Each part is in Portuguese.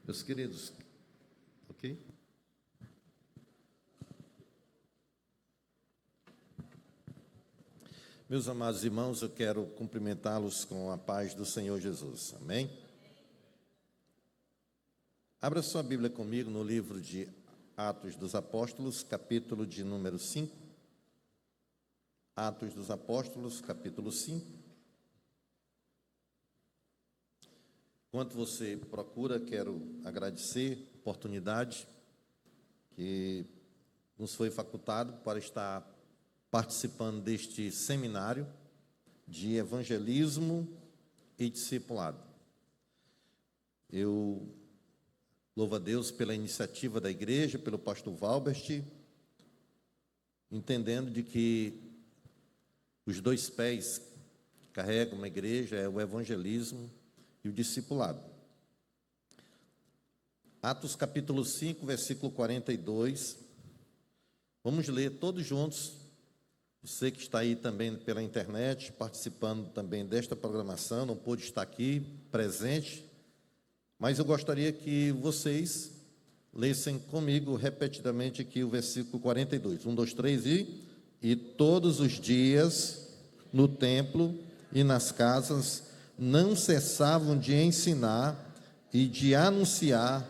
Meus queridos, ok? Meus amados irmãos, eu quero cumprimentá-los com a paz do Senhor Jesus, amém? Abra sua Bíblia comigo no livro de Atos dos Apóstolos, capítulo de número 5. Atos dos Apóstolos, capítulo 5. Enquanto você procura, quero agradecer a oportunidade que nos foi facultado para estar participando deste seminário de evangelismo e discipulado. Eu louvo a Deus pela iniciativa da igreja, pelo pastor Valbert, entendendo de que os dois pés que carregam uma igreja é o evangelismo e o discipulado. Atos capítulo 5, versículo 42. Vamos ler todos juntos. Você que está aí também pela internet, participando também desta programação, não pôde estar aqui presente, mas eu gostaria que vocês lessem comigo repetidamente aqui o versículo 42. 1, 2, 3 e todos os dias no templo e nas casas não cessavam de ensinar e de anunciar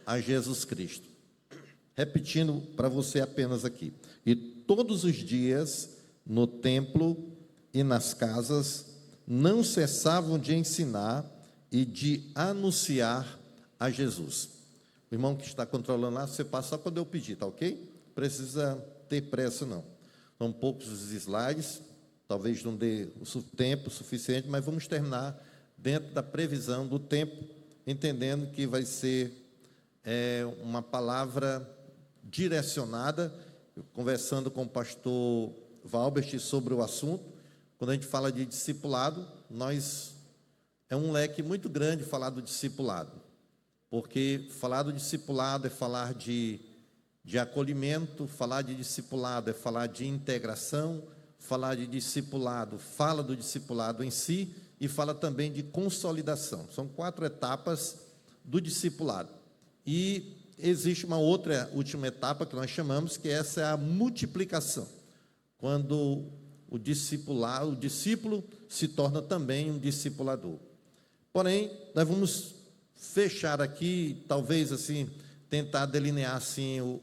a Jesus Cristo. Repetindo para você apenas aqui. E todos os dias no templo e nas casas não cessavam de ensinar e de anunciar a Jesus. O irmão que está controlando lá, você passa só quando eu pedir, tá ok? Precisa ter pressa não. São poucos os slides, talvez não dê o tempo suficiente, mas vamos terminar dentro da previsão do tempo, entendendo que vai ser uma palavra direcionada. Conversando com o pastor Valbert sobre o assunto, quando a gente fala de discipulado, é um leque muito grande falar do discipulado, porque falar do discipulado é falar de acolhimento, falar de discipulado é falar de integração, falar de discipulado, fala do discipulado em si e fala também de consolidação. São 4 etapas do discipulado. E existe uma outra última etapa que nós chamamos, que essa é a multiplicação, quando o discípulo se torna também um discipulador. Porém, nós vamos fechar aqui, talvez assim, tentar delinear assim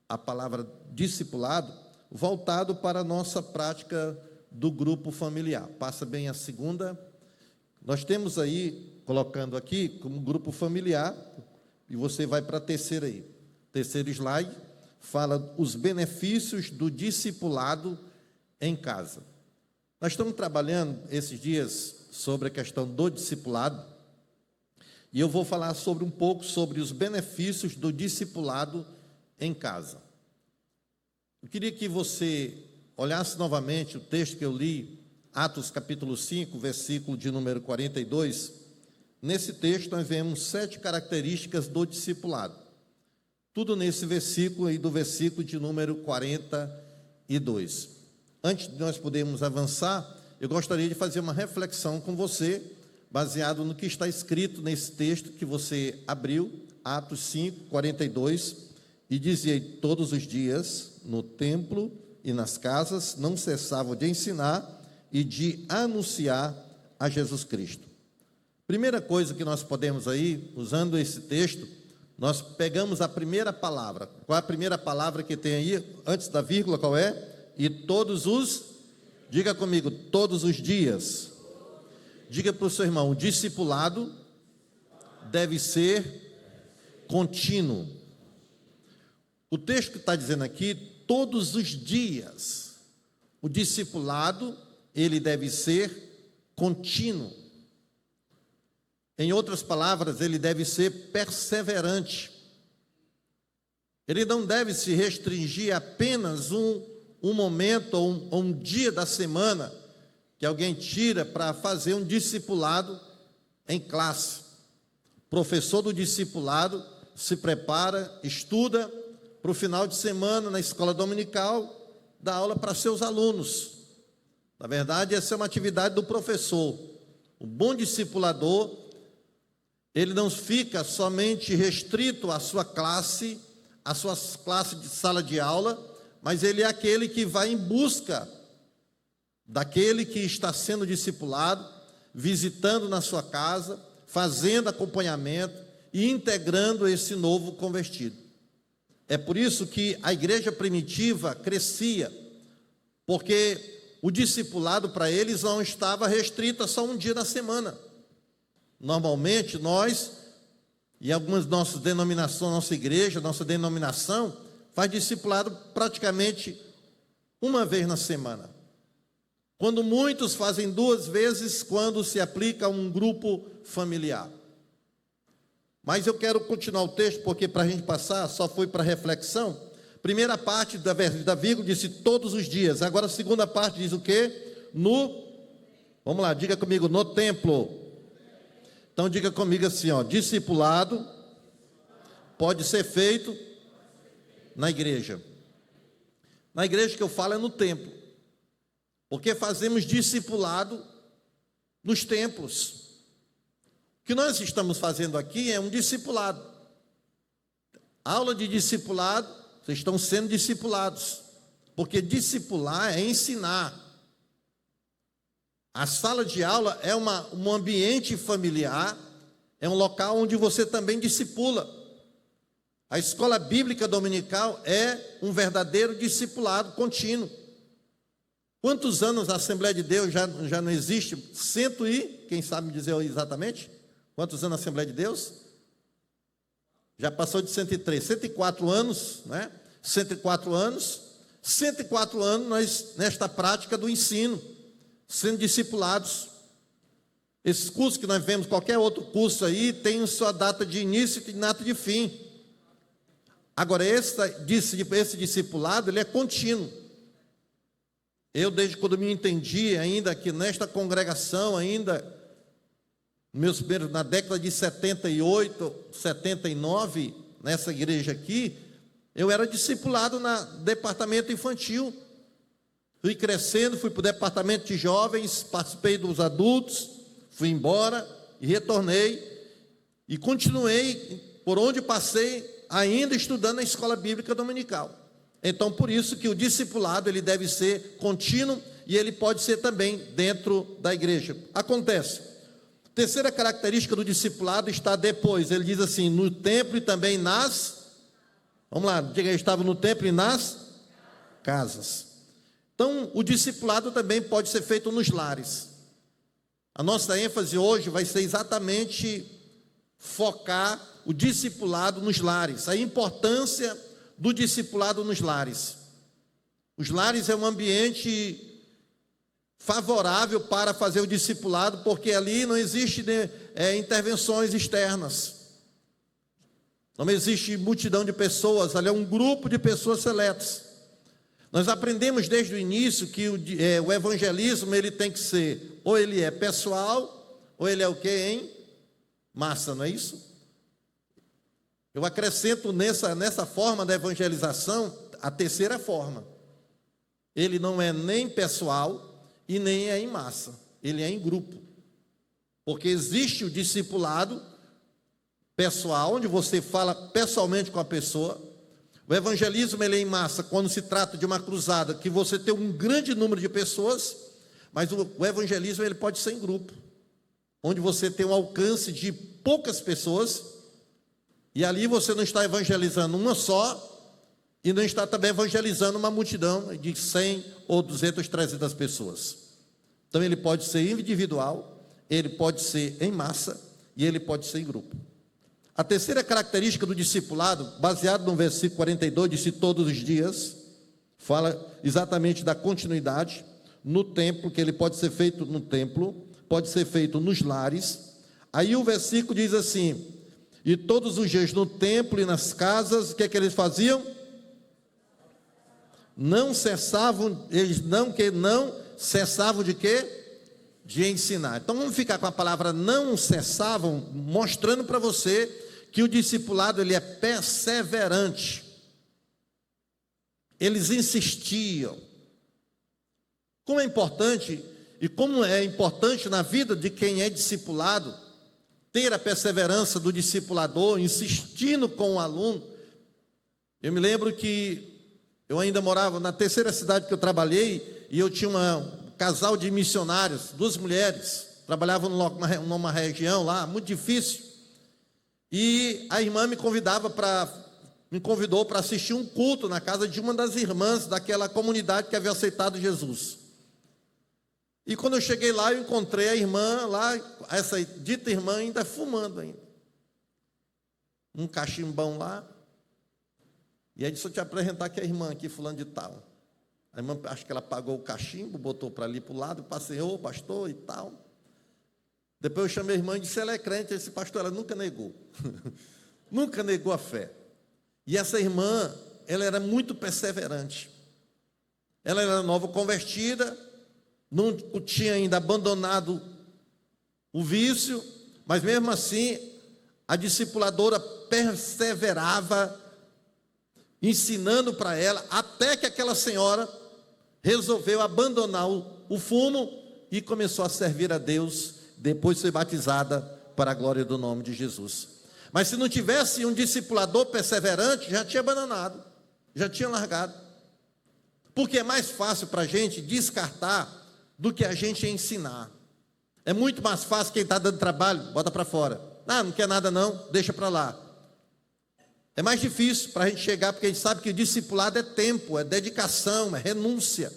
a palavra discipulado, voltado para a nossa prática do grupo familiar. Passa bem a segunda. Nós temos aí, colocando aqui, como grupo familiar, e você vai para a terceira aí. Terceiro slide, fala os benefícios do discipulado em casa. Nós estamos trabalhando esses dias sobre a questão do discipulado, e eu vou falar um pouco sobre os benefícios do discipulado em casa. Eu queria que você olhasse novamente o texto que eu li, Atos capítulo 5, versículo de número 42. Nesse texto nós vemos 7 características do discipulado. Tudo nesse versículo aí, do versículo de número 42. Antes de nós podermos avançar, eu gostaria de fazer uma reflexão com você, baseado no que está escrito nesse texto que você abriu, Atos 5, 42, e dizia: todos os dias no templo e nas casas não cessavam de ensinar e de anunciar a Jesus Cristo. Primeira coisa que nós podemos aí, usando esse texto, nós pegamos a primeira palavra. Qual é a primeira palavra que tem aí, antes da vírgula, qual é? E todos os, diga comigo, todos os dias. Diga para o seu irmão, o discipulado deve ser contínuo. O texto que está dizendo aqui, todos os dias, o discipulado, ele deve ser contínuo. Em outras palavras, ele deve ser perseverante. Ele não deve se restringir a apenas um momento ou um dia da semana que alguém tira para fazer um discipulado em classe. O professor do discipulado se prepara, estuda para o final de semana na escola dominical, dar aula para seus alunos. Na verdade, essa é uma atividade do professor. O bom discipulador, ele não fica somente restrito à sua classe de sala de aula, mas ele é aquele que vai em busca daquele que está sendo discipulado, visitando na sua casa, fazendo acompanhamento e integrando esse novo convertido. É por isso que a igreja primitiva crescia, porque o discipulado para eles não estava restrito a só um dia na semana. Normalmente nós, e algumas nossas denominações, nossa igreja, nossa denominação, faz discipulado praticamente uma vez na semana. Quando muitos fazem 2 vezes, quando se aplica a um grupo familiar. Mas eu quero continuar o texto, porque para a gente passar, só foi para reflexão. Primeira parte da vírgula disse todos os dias. Agora a segunda parte diz o quê? Vamos lá, diga comigo, no templo. Então diga comigo assim, ó, discipulado pode ser feito na igreja. Na igreja que eu falo é no templo. Porque fazemos discipulado nos templos. O que nós estamos fazendo aqui é um discipulado. Aula de discipulado, vocês estão sendo discipulados. Porque discipular é ensinar. A sala de aula é um ambiente familiar, é um local onde você também discipula. A escola bíblica dominical é um verdadeiro discipulado contínuo. Quantos anos a Assembleia de Deus já não existe? Quem sabe me dizer exatamente? Quantos anos a Assembleia de Deus? Já passou de 103, 104 anos, né? 104 anos nós, nesta prática do ensino, sendo discipulados. Esses cursos que nós vemos, qualquer outro curso aí, tem sua data de início e data de fim. Agora, esse discipulado, ele é contínuo. Eu, desde quando me entendi, ainda que nesta congregação, na década de 78, 79, nessa igreja aqui, eu era discipulado no departamento infantil. Fui crescendo, fui para o departamento de jovens, participei dos adultos, fui embora e retornei. E continuei, por onde passei, ainda estudando na escola bíblica dominical. Então, por isso que o discipulado, ele deve ser contínuo e ele pode ser também dentro da igreja. Acontece. Terceira característica do discipulado está depois. Ele diz assim, no templo e também vamos lá, diga aí, estava no templo e nas casas. Então, o discipulado também pode ser feito nos lares. A nossa ênfase hoje vai ser exatamente focar o discipulado nos lares, a importância do discipulado nos lares. Os lares é um ambiente favorável para fazer o discipulado, porque ali não existe intervenções externas. Não existe multidão de pessoas, ali é um grupo de pessoas seletas. Nós aprendemos desde o início que o evangelismo ele tem que ser, ou ele é pessoal, ou ele é o quê, hein? Massa, não é isso? Eu acrescento nessa forma da evangelização a terceira forma. Ele não é nem pessoal e nem é em massa, ele é em grupo. Porque existe o discipulado pessoal, onde você fala pessoalmente com a pessoa. O evangelismo ele é em massa quando se trata de uma cruzada, que você tem um grande número de pessoas, mas o evangelismo ele pode ser em grupo, onde você tem um alcance de poucas pessoas, e ali você não está evangelizando uma só, e não está também evangelizando uma multidão de 100 ou 200, 300 pessoas. Então ele pode ser individual, ele pode ser em massa, e ele pode ser em grupo. A terceira característica do discipulado, baseado no versículo 42, disse todos os dias, fala exatamente da continuidade no templo, que ele pode ser feito no templo, pode ser feito nos lares. Aí o versículo diz assim, e todos os dias no templo e nas casas, o que é que eles faziam? Não cessavam, eles não cessavam de quê? De ensinar. Então vamos ficar com a palavra não cessavam, mostrando para você que o discipulado ele é perseverante. Eles insistiam. Como é importante, e como é importante na vida de quem é discipulado, ter a perseverança do discipulador, insistindo com o aluno. Eu me lembro que eu ainda morava na terceira cidade que eu trabalhei, e eu tinha um casal de missionários, 2 mulheres, trabalhavam numa região lá, muito difícil, e a irmã me convidou para assistir um culto na casa de uma das irmãs daquela comunidade que havia aceitado Jesus. E quando eu cheguei lá, eu encontrei a irmã lá, essa dita irmã ainda fumando ainda. Um cachimbão lá. E aí disse, eu te apresentar aqui a irmã aqui, fulano de tal. A irmã, acho que ela pagou o cachimbo, botou para ali para o lado, passei, ô pastor e tal. Depois eu chamei a irmã e disse, ela é crente. Esse pastor, ela nunca negou. Nunca negou a fé. E essa irmã, ela era muito perseverante. Ela era nova convertida, não tinha ainda abandonado o vício, mas mesmo assim, a discipuladora perseverava, ensinando para ela, até que aquela senhora resolveu abandonar o fumo e começou a servir a Deus, depois de ser batizada para a glória do nome de Jesus. Mas se não tivesse um discipulador perseverante, já tinha abandonado, já tinha largado. Porque é mais fácil para a gente descartar do que a gente ensinar. É muito mais fácil quem está dando trabalho, bota para fora. Ah, não quer nada não, deixa para lá. É mais difícil para a gente chegar, porque a gente sabe que o discipulado é tempo, é dedicação, é renúncia.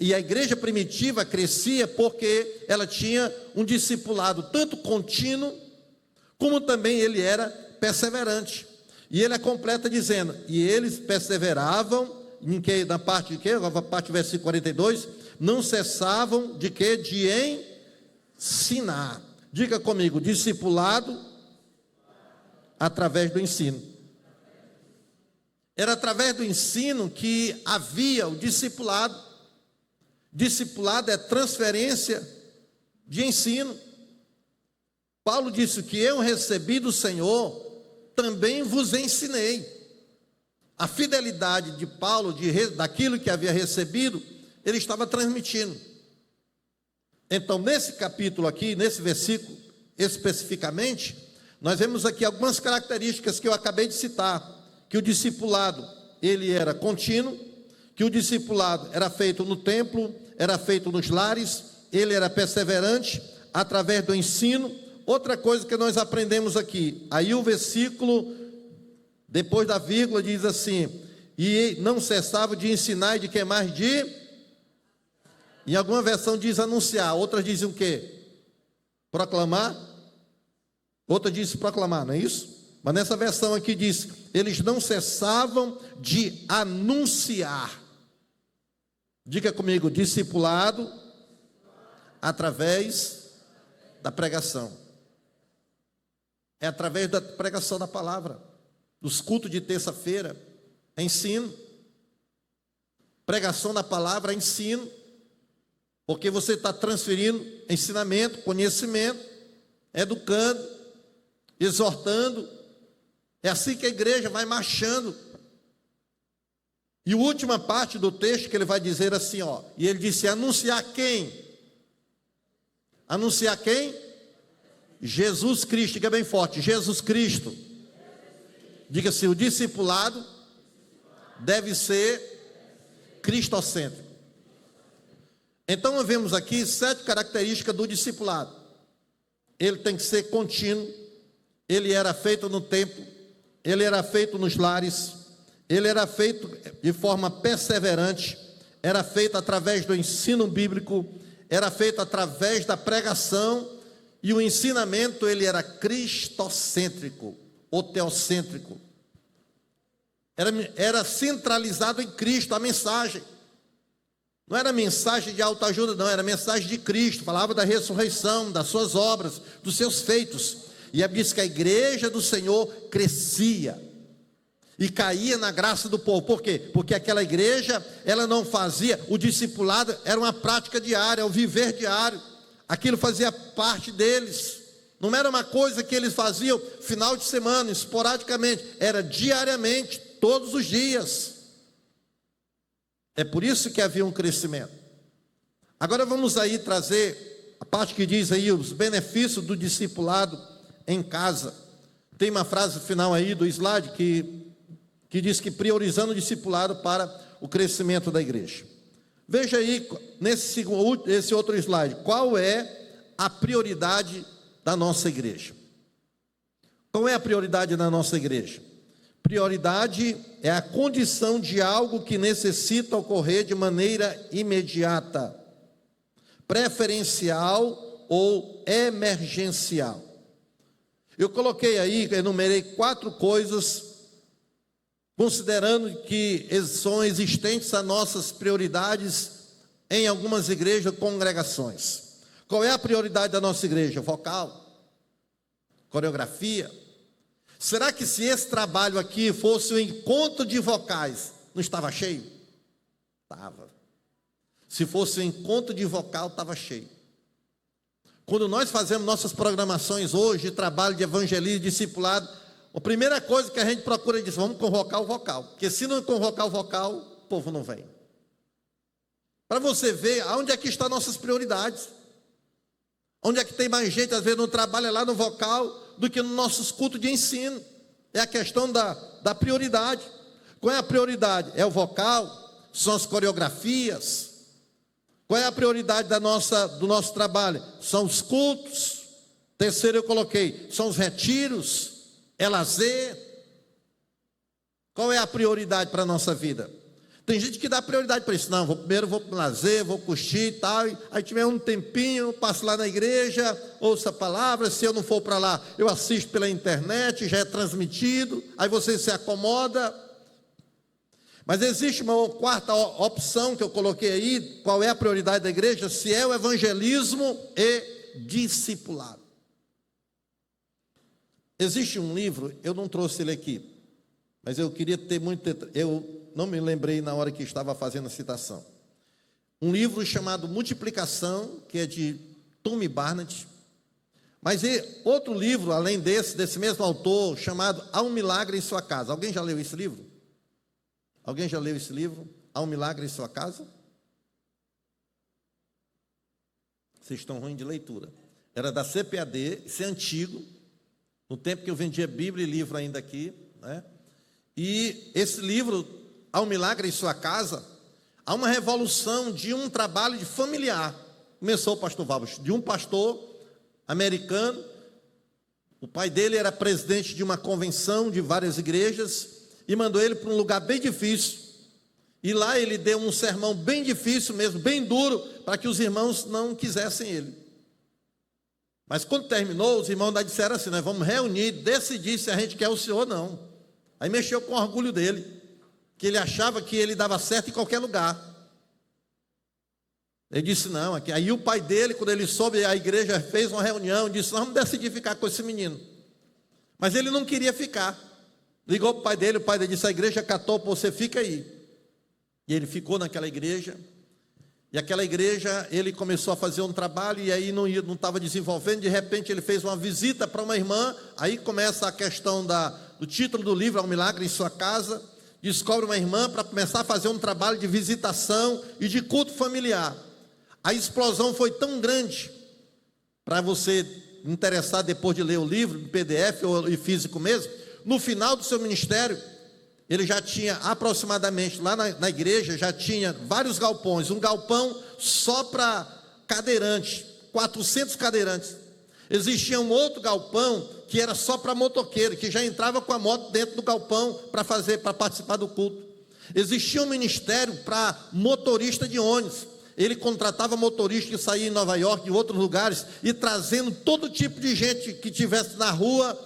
E a igreja primitiva crescia porque ela tinha um discipulado tanto contínuo, como também ele era perseverante. E ele completa dizendo, e eles perseveravam, na parte de quê? A parte do versículo 42, não cessavam de quê? De ensinar. Diga comigo, discipulado através do ensino. Era através do ensino que havia o discipulado. Discipulado é transferência de ensino. Paulo disse que eu recebi do Senhor, também vos ensinei. A fidelidade de Paulo, daquilo que havia recebido, ele estava transmitindo. Então, nesse capítulo aqui, nesse versículo, especificamente, nós vemos aqui algumas características que eu acabei de citar, que o discipulado, ele era contínuo, que o discipulado era feito no templo, era feito nos lares, ele era perseverante, através do ensino. Outra coisa que nós aprendemos aqui, aí o versículo, depois da vírgula, diz assim, e não cessava de ensinar e de que mais em alguma versão diz anunciar, outras dizem o quê? Proclamar? Outra diz proclamar, não é isso? Mas nessa versão aqui diz, eles não cessavam de anunciar. Diga comigo, discipulado através da pregação. É através da pregação da palavra. Dos cultos de terça-feira, é ensino. Pregação da palavra é ensino. Porque você está transferindo ensinamento, conhecimento, educando, exortando. É assim que a igreja vai marchando. E a última parte do texto que ele vai dizer assim, ó, e ele disse, anunciar quem? Anunciar quem? Jesus Cristo, diga bem forte, Jesus Cristo. Diga assim, o discipulado deve ser cristocêntrico. Então nós vemos aqui 7 características do discipulado. Ele tem que ser contínuo, ele era feito no templo, ele era feito nos lares, ele era feito de forma perseverante, era feito através do ensino bíblico, era feito através da pregação, e o ensinamento ele era cristocêntrico, ou teocêntrico. Era centralizado em Cristo, a mensagem. Não era mensagem de autoajuda, não, era mensagem de Cristo, falava da ressurreição, das suas obras, dos seus feitos. E a Bíblia diz que a igreja do Senhor crescia e caía na graça do povo. Por quê? Porque aquela igreja, ela não fazia, o discipulado era uma prática diária, o viver diário. Aquilo fazia parte deles. Não era uma coisa que eles faziam final de semana, esporadicamente, era diariamente, todos os dias. É por isso que havia um crescimento. Agora vamos aí trazer a parte que diz aí os benefícios do discipulado em casa. Tem uma frase final aí do slide que diz que priorizando o discipulado para o crescimento da igreja. Veja aí, esse outro slide, qual é a prioridade da nossa igreja? Qual é a prioridade da nossa igreja? Prioridade é a condição de algo que necessita ocorrer de maneira imediata, preferencial ou emergencial. Eu coloquei aí, enumerei 4 coisas, considerando que são existentes as nossas prioridades em algumas igrejas, congregações. Qual é a prioridade da nossa igreja? Vocal? Coreografia? Será que se esse trabalho aqui fosse um encontro de vocais, não estava cheio? Estava. Se fosse um encontro de vocal, estava cheio. Quando nós fazemos nossas programações hoje, de trabalho de evangelismo, discipulado, a primeira coisa que a gente procura é dizer, vamos convocar o vocal. Porque se não convocar o vocal, o povo não vem. Para você ver aonde é que estão nossas prioridades. Onde é que tem mais gente, às vezes, no trabalho, é lá no vocal, do que nos nossos cultos de ensino. É a questão da prioridade. Qual é a prioridade? É o vocal? São as coreografias? Qual é a prioridade do nosso trabalho? São os cultos. Terceiro eu coloquei, são os retiros, é lazer. Qual é a prioridade para a nossa vida? Tem gente que dá prioridade para isso. Não, primeiro vou para o lazer, vou curtir e tal. Aí tiver um tempinho, passo lá na igreja, ouço a palavra. Se eu não for para lá, eu assisto pela internet, já é transmitido. Aí você se acomoda. Mas existe uma 4ª opção que eu coloquei aí. Qual é a prioridade da igreja? Se é o evangelismo e discipulado. Existe um livro, eu não trouxe ele aqui, mas eu queria ter eu não me lembrei na hora que estava fazendo a citação. Um livro chamado Multiplicação, que é de Tommy Barnett. Mas outro livro, além desse mesmo autor, chamado Há um Milagre em Sua Casa. Alguém já leu esse livro? Alguém já leu esse livro? Há um Milagre em Sua Casa? Vocês estão ruins de leitura. Era da CPAD, isso é antigo, no tempo que eu vendia Bíblia e livro ainda aqui, né? E esse livro, Há um Milagre em Sua Casa, há uma revolução de um trabalho de familiar. Começou o pastor Valbos, de um pastor americano. O pai dele era presidente de uma convenção de várias igrejas e mandou ele para um lugar bem difícil. E lá ele deu um sermão bem difícil mesmo, bem duro, para que os irmãos não quisessem ele. Mas quando terminou, os irmãos disseram assim, nós vamos reunir, decidir se a gente quer o Senhor ou não. Aí mexeu com o orgulho dele, que ele achava que ele dava certo em qualquer lugar. Ele disse não, aqui. Aí o pai dele, quando ele soube, a igreja fez uma reunião, disse, nós vamos decidir ficar com esse menino. Mas ele não queria ficar. Ligou para o pai dele disse, a igreja catou, você fica aí. E ele ficou naquela igreja. E aquela igreja, ele começou a fazer um trabalho e aí não estava desenvolvendo. De repente ele fez uma visita para uma irmã. Aí começa a questão do título do livro, Há um Milagre em Sua Casa. Descobre uma irmã para começar a fazer um trabalho de visitação e de culto familiar. A explosão foi tão grande, para você interessar depois de ler o livro, em PDF ou em físico mesmo, no final do seu ministério, ele já tinha aproximadamente, lá na igreja, já tinha vários galpões, um galpão só para cadeirantes, 400 cadeirantes. Existia um outro galpão que era só para motoqueiro, que já entrava com a moto dentro do galpão para participar do culto. Existia um ministério para motorista de ônibus. Ele contratava motorista que saía em Nova York, de outros lugares, e trazendo todo tipo de gente que estivesse na rua,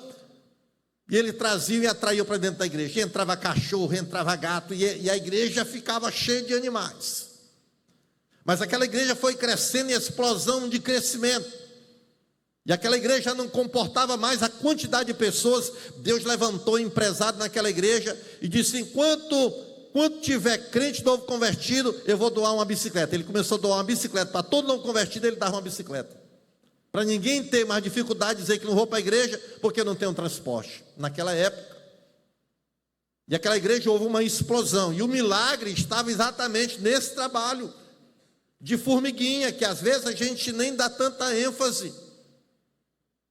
e ele trazia e atraía para dentro da igreja. E entrava cachorro, entrava gato, e a igreja ficava cheia de animais. Mas aquela igreja foi crescendo em explosão de crescimento. E aquela igreja não comportava mais a quantidade de pessoas. Deus levantou empresário naquela igreja e disse, enquanto tiver crente novo convertido, eu vou doar uma bicicleta. Ele começou a doar uma bicicleta. Para todo novo convertido, ele dava uma bicicleta. Para ninguém ter mais dificuldade de dizer que não vou para a igreja, porque não tem um transporte. Naquela época. E aquela igreja houve uma explosão. E o milagre estava exatamente nesse trabalho. de formiguinha, que às vezes a gente nem dá tanta ênfase.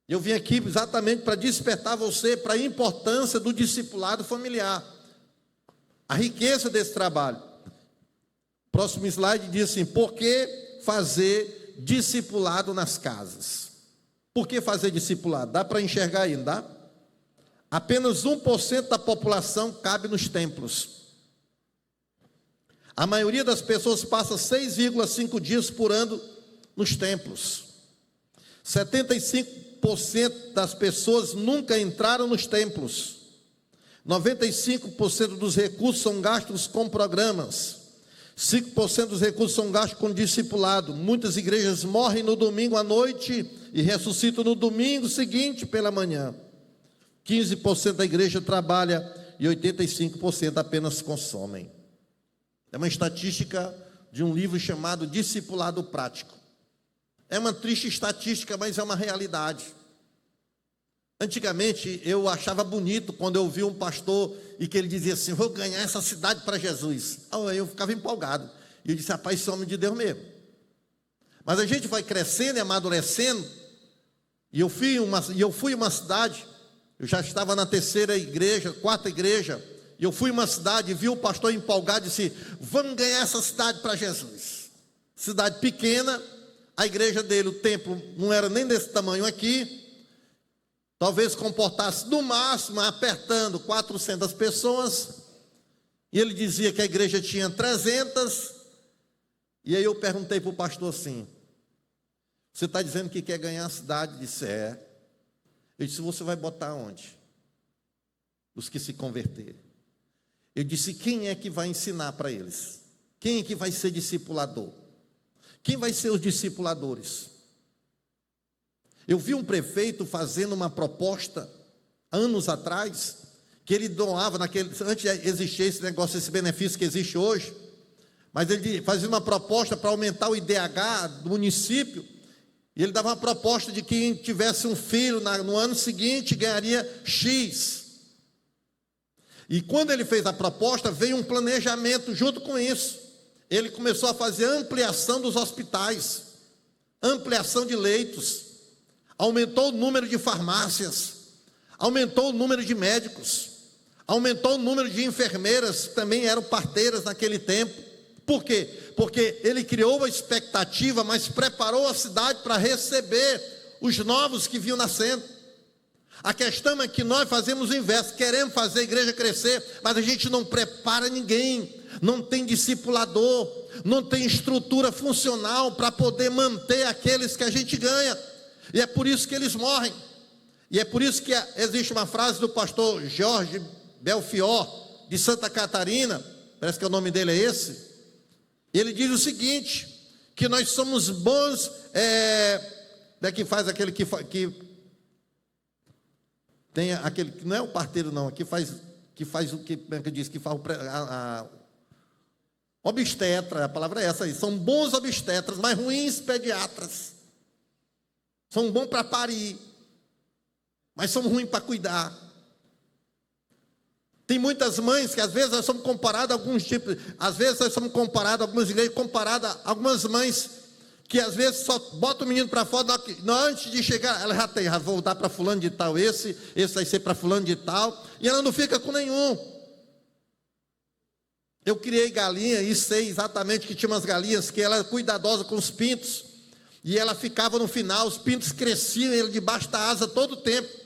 Eu vim aqui exatamente para despertar você para a importância do discipulado familiar, a riqueza desse trabalho. Próximo slide diz assim: por que fazer discipulado nas casas? Por que fazer discipulado? Dá para enxergar aí, não dá? Apenas 1% da população cabe nos templos. A maioria das pessoas passa 6,5 dias por ano nos templos. 75% das pessoas nunca entraram nos templos. 95% dos recursos são gastos com programas. 5% dos recursos são gastos com discipulado. Muitas igrejas morrem no domingo à noite e ressuscitam no domingo seguinte pela manhã. 15% da igreja trabalha e 85% apenas consomem. É uma estatística de um livro chamado Discipulado Prático. É uma triste estatística, mas é uma realidade. Antigamente eu achava bonito quando eu via um pastor e que ele dizia assim: vou ganhar essa cidade para Jesus. Aí eu ficava empolgado. E eu disse: rapaz, esse homem de Deus mesmo. Mas a gente vai crescendo e amadurecendo. E eu fui uma cidade, eu já estava na terceira igreja, quarta igreja. E eu fui uma cidade e vi o pastor empolgado e disse: vamos ganhar essa cidade para Jesus. Cidade pequena, a igreja dele, o templo não era nem desse tamanho aqui. Talvez comportasse no máximo, apertando 400 pessoas. E ele dizia que a igreja tinha 300. E aí eu perguntei para o pastor assim: você está dizendo que quer ganhar a cidade? Ele disse: é. Eu disse: você vai botar onde? Os que se converterem. Eu disse: quem é que vai ensinar para eles? Quem é que vai ser discipulador? Quem vai ser os discipuladores? Eu vi um prefeito fazendo uma proposta, anos atrás, que ele doava, antes de existir esse negócio, esse benefício que existe hoje, mas ele fazia uma proposta para aumentar o IDH do município, e ele dava uma proposta de quem tivesse um filho no ano seguinte ganharia X. E quando ele fez a proposta, veio um planejamento junto com isso. Ele começou a fazer ampliação dos hospitais, ampliação de leitos, aumentou o número de farmácias, aumentou o número de médicos, aumentou o número de enfermeiras, que também eram parteiras naquele tempo. Por quê? Porque ele criou uma expectativa, mas preparou a cidade para receber os novos que vinham nascendo. A questão é que nós fazemos o inverso, queremos fazer a igreja crescer, mas a gente não prepara ninguém, não tem discipulador, não tem estrutura funcional para poder manter aqueles que a gente ganha. E é por isso que eles morrem. E é por isso que existe uma frase do pastor Jorge Belfior, de Santa Catarina, parece que o nome dele é esse. Ele diz o seguinte: que nós somos bons, que faz aquele que tem aquele que não é o parteiro não, que faz o que diz, que faz obstetra, a palavra é essa aí. São bons obstetras, mas ruins pediatras. São bons para parir, mas são ruins para cuidar. Tem muitas mães que às vezes nós somos comparados a alguns tipos, às vezes nós somos comparados, algumas igrejas comparadas a algumas mães que às vezes só bota o menino para fora, antes de chegar, ela já vou dar para fulano de tal, esse vai ser para fulano de tal, e ela não fica com nenhum. Eu criei galinha e sei exatamente que tinha umas galinhas que ela era cuidadosa com os pintos, e ela ficava no final, os pintos cresciam, ele debaixo da asa todo o tempo.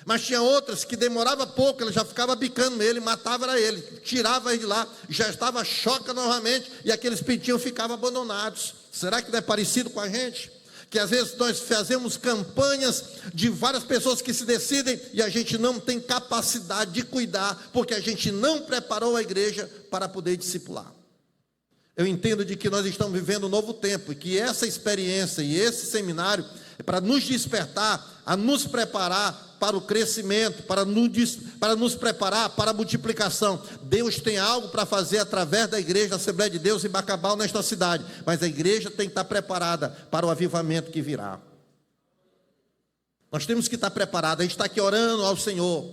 Mas tinha outras que demorava pouco, ela já ficava bicando ele, matava ele, tirava ele de lá, já estava choca novamente, e aqueles pintinhos ficavam abandonados. Será que não é parecido com a gente? Que às vezes nós fazemos campanhas de várias pessoas que se decidem, e a gente não tem capacidade de cuidar, porque a gente não preparou a igreja para poder discipular. Eu entendo de que nós estamos vivendo um novo tempo, e que essa experiência e esse seminário é para nos despertar, a nos preparar para o crescimento, para nos preparar para a multiplicação. Deus tem algo para fazer através da igreja, da Assembleia de Deus em Bacabal, nesta cidade, mas a igreja tem que estar preparada para o avivamento que virá. Nós temos que estar preparados. A gente está aqui orando ao Senhor,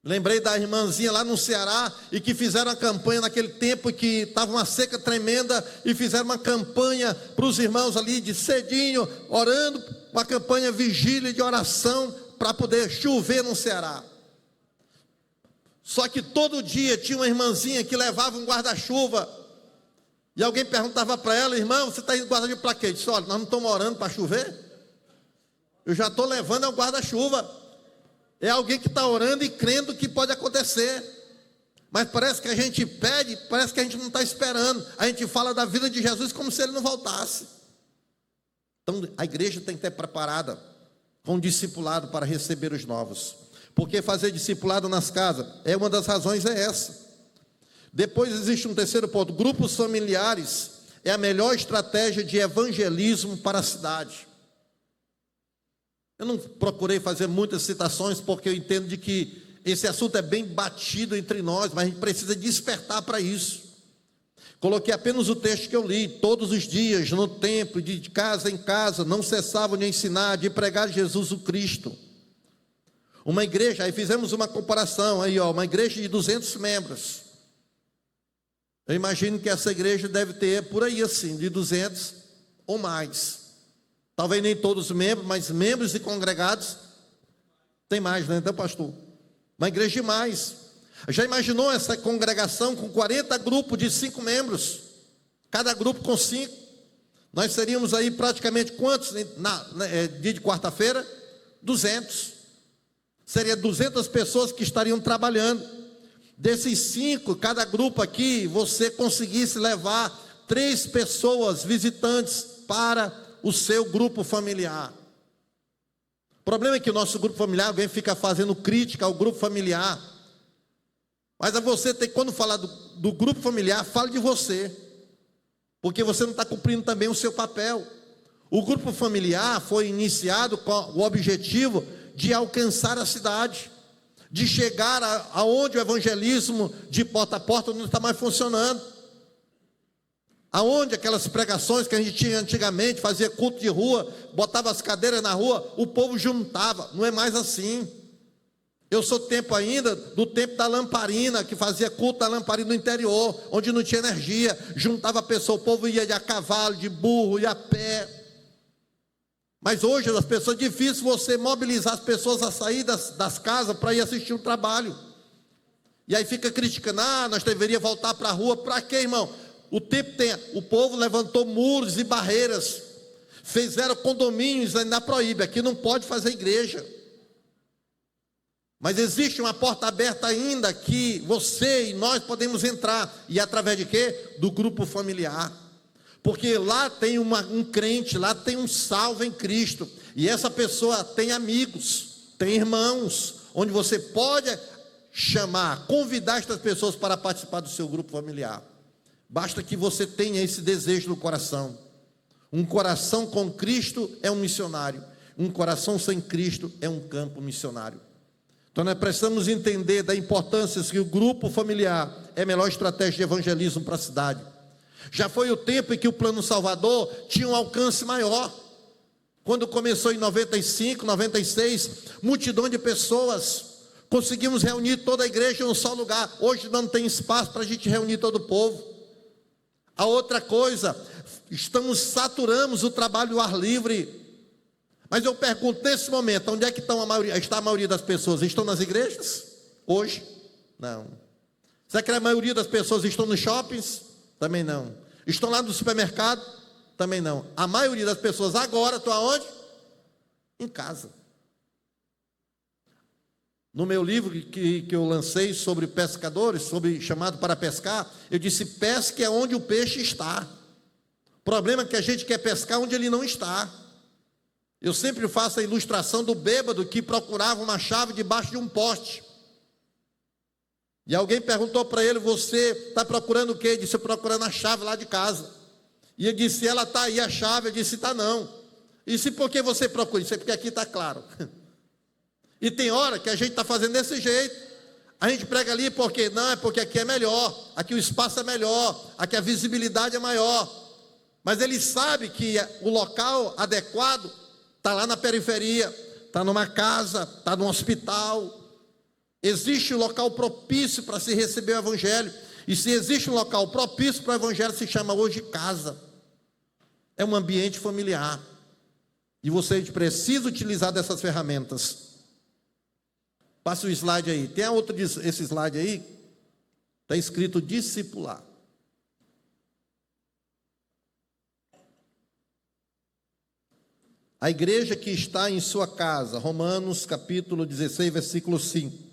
Lembrei da irmãzinha lá no Ceará e que fizeram a campanha naquele tempo que estava uma seca tremenda e fizeram uma campanha para os irmãos ali de cedinho, orando, uma campanha vigília de oração para poder chover no Ceará. Só que todo dia tinha uma irmãzinha que levava um guarda-chuva e alguém perguntava para ela: irmão, você está indo guarda-chuva para quê? Eu disse: olha, nós não estamos orando para chover, eu já estou levando o guarda-chuva. É alguém que está orando e crendo que pode acontecer. Mas parece que a gente pede, parece que a gente não está esperando. A gente fala da vida de Jesus como se ele não voltasse. Então a igreja tem que estar preparada com discipulado para receber os novos. Porque fazer discipulado nas casas, uma das razões é essa. Depois existe um terceiro ponto: grupos familiares é a melhor estratégia de evangelismo para a cidade. Eu não procurei fazer muitas citações, porque eu entendo de que esse assunto é bem batido entre nós, mas a gente precisa despertar para isso. Coloquei apenas o texto que eu li: todos os dias, no templo, de casa em casa, não cessavam de ensinar, de pregar Jesus o Cristo. Uma igreja, aí fizemos uma comparação, aí ó, uma igreja de 200 membros. Eu imagino que essa igreja deve ter por aí assim, de 200 ou mais. Talvez nem todos os membros, mas membros e congregados tem mais, né? Então, pastor, uma igreja de mais. Já imaginou essa congregação com 40 grupos de 5 membros? Cada grupo com 5. Nós seríamos aí praticamente quantos dia de quarta-feira? 200. Seria 200 pessoas que estariam trabalhando. Desses 5, cada grupo aqui, você conseguisse levar 3 pessoas visitantes para o seu grupo familiar. O problema é que o nosso grupo familiar, alguém fica fazendo crítica ao grupo familiar. Mas a você tem, quando falar do grupo familiar, fale de você. Porque você não está cumprindo também o seu papel. O grupo familiar foi iniciado com o objetivo de alcançar a cidade, de chegar aonde o evangelismo de porta a porta não está mais funcionando. Aonde aquelas pregações que a gente tinha antigamente, fazia culto de rua, botava as cadeiras na rua, o povo juntava. Não é mais assim. Eu sou do tempo da lamparina, que fazia culto da lamparina no interior, onde não tinha energia, juntava a pessoa, o povo ia a cavalo, de burro, ia a pé. Mas hoje as pessoas, é difícil você mobilizar as pessoas a sair das casas para ir assistir o trabalho. E aí fica criticando: nós deveríamos voltar para a rua. Para quê, irmão? O povo levantou muros e barreiras, fizeram condomínios, ainda proíbe, aqui não pode fazer igreja. Mas existe uma porta aberta ainda que você e nós podemos entrar. E através de quê? Do grupo familiar. Porque lá tem um crente, lá tem um salvo em Cristo. E essa pessoa tem amigos, tem irmãos, onde você pode chamar, convidar estas pessoas para participar do seu grupo familiar. Basta que você tenha esse desejo no coração. Um coração com Cristo é um missionário. Um coração sem Cristo é um campo missionário. Então nós precisamos entender da importância que o grupo familiar é a melhor estratégia de evangelismo para a cidade. Já foi o tempo em que o Plano Salvador tinha um alcance maior. Quando começou em 95, 96, multidão de pessoas. Conseguimos reunir toda a igreja em um só lugar. Hoje não tem espaço para a gente reunir todo o povo. A outra coisa, saturamos o trabalho do ar livre. Mas eu pergunto, nesse momento, onde é que está a maioria das pessoas? Estão nas igrejas? Hoje? Não. Será que a maioria das pessoas estão nos shoppings? Também não. Estão lá no supermercado? Também não. A maioria das pessoas agora estão aonde? Em casa. No meu livro que eu lancei sobre pescadores, sobre chamado para pescar, eu disse: pesque é onde o peixe está. O problema é que a gente quer pescar onde ele não está. Eu sempre faço a ilustração do bêbado que procurava uma chave debaixo de um poste. E alguém perguntou para ele: você está procurando o quê? Ele disse: procurando a chave lá de casa. E ele disse: ela está aí a chave. Eu disse: está não. E disse: por que você procura? Eu disse: porque aqui está claro. E tem hora que a gente está fazendo desse jeito. A gente prega ali porque não, é porque aqui é melhor, aqui o espaço é melhor, aqui a visibilidade é maior. Mas ele sabe que o local adequado está lá na periferia, está numa casa, está num hospital. Existe um local propício para se receber o Evangelho. E se existe um local propício para o Evangelho, se chama hoje casa. É um ambiente familiar. E você precisa utilizar dessas ferramentas. Passe o slide aí. Tem esse slide aí? Está escrito discipular. A igreja que está em sua casa, Romanos capítulo 16, versículo 5.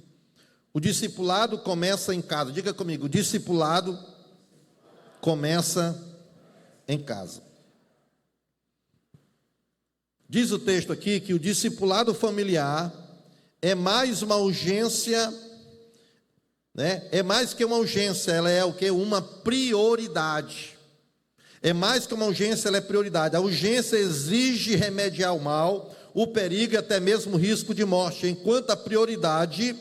O discipulado começa em casa. Diga comigo, o discipulado começa em casa. Diz o texto aqui que o discipulado familiar é mais uma urgência, né? É mais que uma urgência, ela é o quê? Uma prioridade. É mais que uma urgência, ela é prioridade. A urgência exige remediar o mal, o perigo e até mesmo o risco de morte, enquanto a prioridade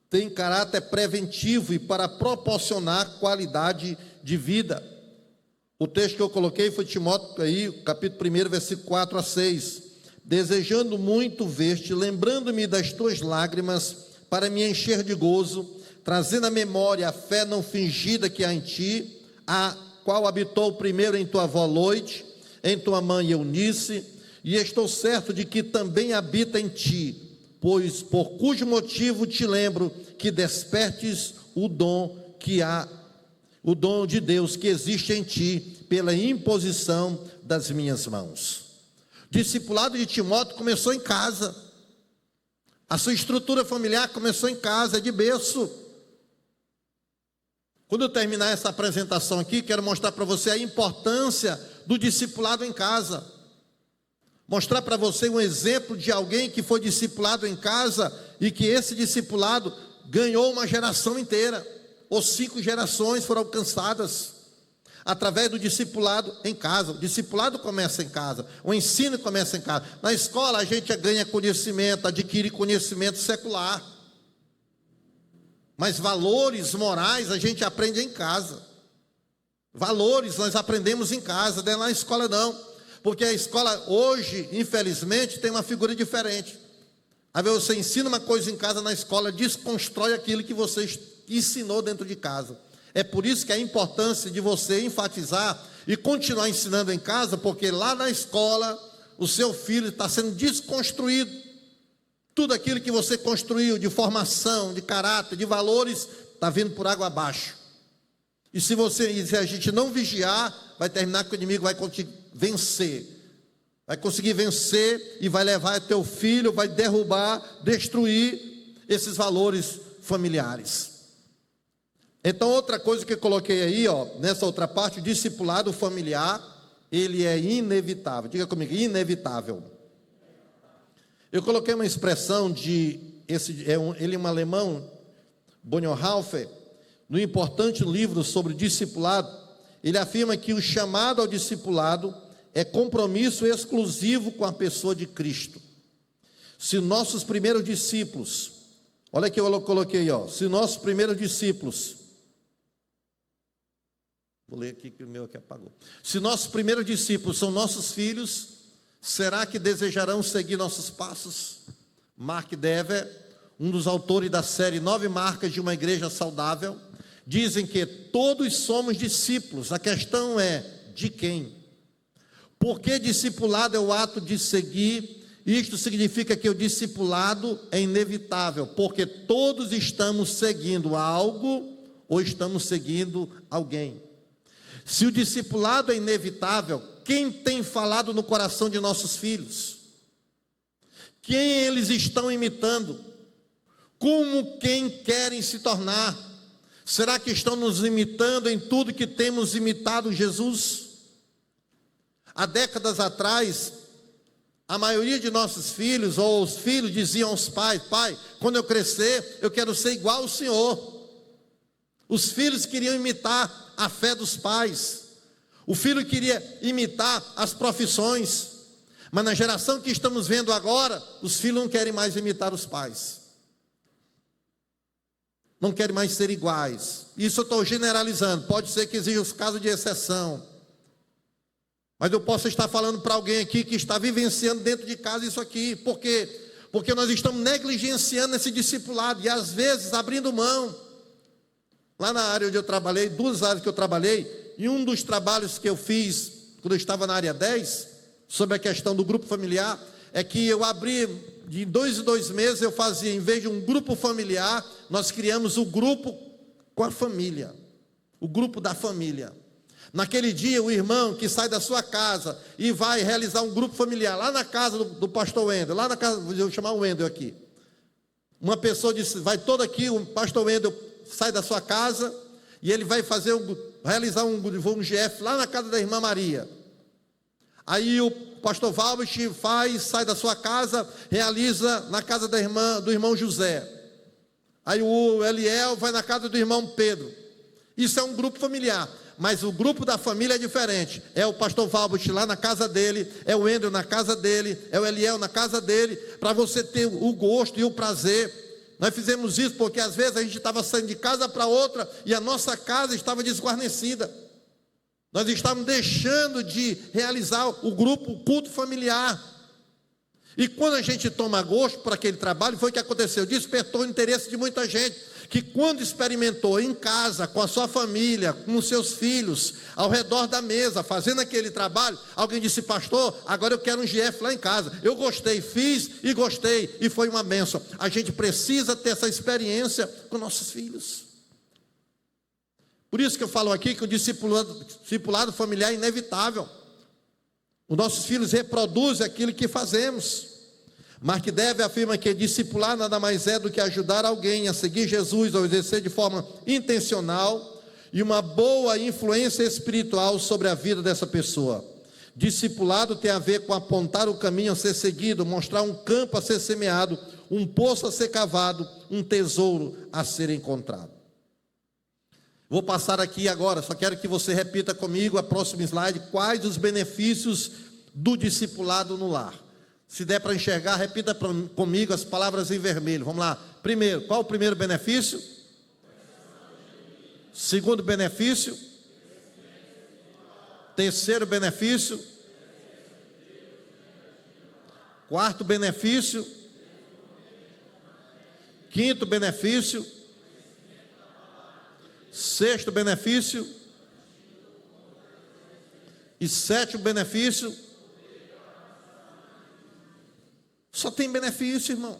tem caráter preventivo e para proporcionar qualidade de vida. O texto que eu coloquei foi Timóteo, aí, capítulo 1, versículo 4 a 6. Desejando muito ver-te, lembrando-me das tuas lágrimas, para me encher de gozo, trazendo à memória a fé não fingida que há em ti, a qual habitou primeiro em tua avó Loide, em tua mãe Eunice, e estou certo de que também habita em ti, pois por cujo motivo te lembro que despertes o dom de Deus que existe em ti, pela imposição das minhas mãos. O discipulado de Timóteo começou em casa. A sua estrutura familiar começou em casa, de berço. Quando eu terminar essa apresentação aqui, quero mostrar para você a importância do discipulado em casa. Mostrar para você um exemplo de alguém que foi discipulado em casa e que esse discipulado ganhou uma geração inteira, ou 5 gerações foram alcançadas através do discipulado em casa. O discipulado começa em casa, o ensino começa em casa. Na escola a gente ganha conhecimento, adquire conhecimento secular, mas valores morais a gente aprende em casa. Valores nós aprendemos em casa, não é na escola não. Porque a escola hoje, infelizmente, tem uma figura diferente. Às vezes você ensina uma coisa em casa, na escola desconstrói aquilo que você ensinou dentro de casa. É por isso que a importância de você enfatizar e continuar ensinando em casa, porque lá na escola o seu filho está sendo desconstruído. Tudo aquilo que você construiu de formação, de caráter, de valores, está vindo por água abaixo. E se a gente não vigiar, vai terminar que o inimigo vai conseguir vencer. Vai conseguir vencer e vai levar teu filho, vai derrubar, destruir esses valores familiares. Então, outra coisa que eu coloquei aí, nessa outra parte, o discipulado familiar, ele é inevitável. Diga comigo, inevitável. Eu coloquei uma expressão ele é um alemão, Bonhoeffer, no importante livro sobre discipulado. Ele afirma que o chamado ao discipulado é compromisso exclusivo com a pessoa de Cristo. Se nossos primeiros discípulos, olha que eu coloquei, se nossos primeiros discípulos, vou ler aqui que o meu aqui apagou. Se nossos primeiros discípulos são nossos filhos, será que desejarão seguir nossos passos? Mark Dever, um dos autores da série 9 Marcas de uma Igreja Saudável, dizem que todos somos discípulos. A questão é, de quem? Porque discipulado é o ato de seguir. Isto significa que o discipulado é inevitável, porque todos estamos seguindo algo ou estamos seguindo alguém. Se o discipulado é inevitável, quem tem falado no coração de nossos filhos? Quem eles estão imitando? Como quem querem se tornar? Será que estão nos imitando em tudo que temos imitado Jesus? Há décadas atrás, a maioria de nossos filhos, ou os filhos, diziam aos pais: pai, quando eu crescer, eu quero ser igual ao Senhor. Os filhos queriam imitar a fé dos pais. O filho queria imitar as profissões. Mas na geração que estamos vendo agora, os filhos não querem mais imitar os pais. Não querem mais ser iguais. Isso eu estou generalizando. Pode ser que exista os casos de exceção. Mas eu posso estar falando para alguém aqui que está vivenciando dentro de casa isso aqui. Por quê? Porque nós estamos negligenciando esse discipulado e às vezes abrindo mão. Lá na área onde eu trabalhei, 2 áreas que eu trabalhei, e um dos trabalhos que eu fiz quando eu estava na área 10, sobre a questão do grupo familiar, é que eu abri, de 2 em 2 meses eu fazia, em vez de um grupo familiar, nós criamos o grupo com a família, o grupo da família. Naquele dia, o irmão que sai da sua casa e vai realizar um grupo familiar, lá na casa do pastor Wendel, lá na casa, vou chamar o Wendel aqui. Uma pessoa disse, vai todo aqui, o pastor Wendel sai da sua casa e ele vai realizar um GF lá na casa da irmã Maria. Aí o pastor Valbert sai da sua casa, realiza na casa do irmão José. Aí o Eliel vai na casa do irmão Pedro. Isso é um grupo familiar, mas o grupo da família é diferente. É o pastor Valbert lá na casa dele, é o Wendel na casa dele, é o Eliel na casa dele, para você ter o gosto e o prazer. Nós fizemos isso porque às vezes a gente estava saindo de casa para outra e a nossa casa estava desguarnecida. Nós estávamos deixando de realizar o grupo, o culto familiar. E quando a gente toma gosto por aquele trabalho, foi o que aconteceu, despertou o interesse de muita gente, que quando experimentou em casa, com a sua família, com os seus filhos, ao redor da mesa, fazendo aquele trabalho, alguém disse, pastor, agora eu quero um GF lá em casa. Eu gostei, fiz e gostei, e foi uma bênção. A gente precisa ter essa experiência com nossos filhos. Por isso que eu falo aqui que o discipulado familiar é inevitável. Os nossos filhos reproduzem aquilo que fazemos. Mark Dever afirma que discipular nada mais é do que ajudar alguém a seguir Jesus ou exercer de forma intencional e uma boa influência espiritual sobre a vida dessa pessoa. Discipulado tem a ver com apontar o caminho a ser seguido, mostrar um campo a ser semeado, um poço a ser cavado, um tesouro a ser encontrado. Vou passar aqui agora, só quero que você repita comigo a próxima slide, quais os benefícios do discipulado no lar. Se der para enxergar, repita comigo as palavras em vermelho. Vamos lá. Primeiro, qual o primeiro benefício? Segundo benefício? Terceiro benefício? Quarto benefício? Quinto benefício? Sexto benefício? E sétimo benefício? Só tem benefício, irmão.